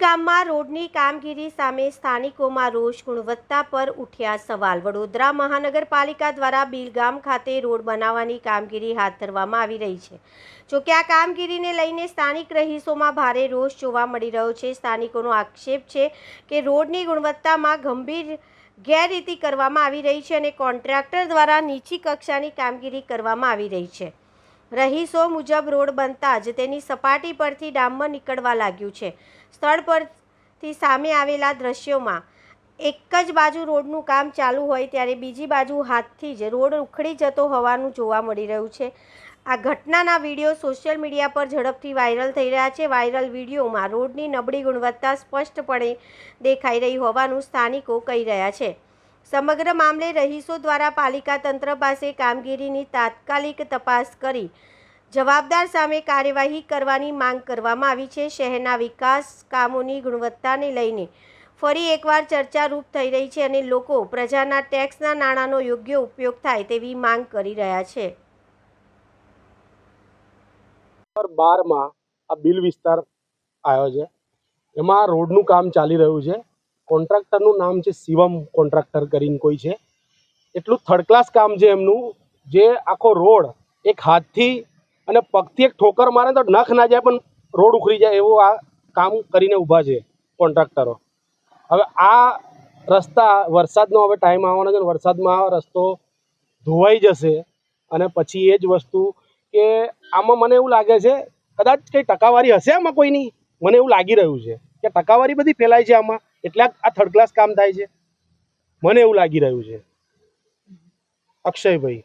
ગામમાં રોડની કામગીરી સામે સ્થાનિકોમાં રોષ, ગુણવત્તા પર ઉઠ્યા સવાલ। વડોદરા મહાનગરપાલિકા દ્વારા બીલ ગામ ખાતે રોડ બનાવવાની કામગીરી હાથ ધરવામાં આવી રહી છે। જોકે આ કામગીરીને લઈને સ્થાનિક રહીશોમાં ભારે રોષ જોવા મળી રહ્યો છે। સ્થાનિકોનો આક્ષેપ છે કે રોડની ગુણવત્તામાં ગંભીર ગેરરીતિ કરવામાં આવી રહી છે અને કોન્ટ્રાક્ટર દ્વારા નીચી કક્ષાની કામગીરી કરવામાં આવી રહી છે। રહીશો મુજબ રોડ બનતા જ તેની સપાટી પરથી ડામર નીકળવા લાગ્યું છે। સ્થળ પરથી સામે આવેલા દ્રશ્યોમાં એક જ બાજુ રોડનું કામ ચાલુ હોય ત્યારે બીજી બાજુ હાથથી જ રોડ ઉખડી જતો હોવાનું જોવા મળી રહ્યું છે। આ ઘટનાના વિડીયો સોશિયલ મીડિયા પર ઝડપથી વાયરલ થઈ રહ્યા છે। વાયરલ વિડીયોમાં રોડની નબળી ગુણવત્તા સ્પષ્ટપણે દેખાઈ રહી હોવાનું સ્થાનિકો કહી રહ્યા છે। સમગ્ર મામલે રહીશો દ્વારા પાલિકા તંત્ર પાસે કામગીરીની તાત્કાલિક તપાસ કરી જવાબદાર સામે કાર્યવાહી કરવાની માંગ કરવામાં આવી છે। શહેરના વિકાસ કામોની ગુણવત્તાને લઈને ફરી એકવાર ચર્ચારૂપ થઈ રહી છે અને લોકો પ્રજાના ટેક્સના નાણાંનો યોગ્ય ઉપયોગ થાય તેવી માંગ કરી રહ્યા છે। 12 માં આ બિલ વિસ્તાર આવ્યો છે, એમાં રોડનું કામ ચાલી રહ્યું છે। કોન્ટ્રાક્ટરનું નામ છે શિવમ કોન્ટ્રાક્ટર કરીને કોઈ છે। એટલું થર્ડ ક્લાસ કામ છે એમનું, જે આખો રોડ એક હાથથી અને પગથી એક ઠોકર મારે તો નખ ના જાય પણ રોડ ઉખડી જાય એવું આ કામ કરીને ઊભા છે કોન્ટ્રાક્ટરો। હવે આ રસ્તા વરસાદનો હવે ટાઈમ આવવાનો છે, વરસાદમાં આ રસ્તો ધોવાઈ જશે અને પછી એ જ વસ્તુ કે આમાં મને એવું લાગે છે કદાચ કંઈ ટકાવારી હશે આમાં કોઈની, મને એવું લાગી રહ્યું છે કે ટકાવારી બધી ફેલાય છે આમાં, એટલે આ થર્ડ ક્લાસ કામ થાય છે, મને એવું લાગી રહ્યું છે। અક્ષયભાઈ।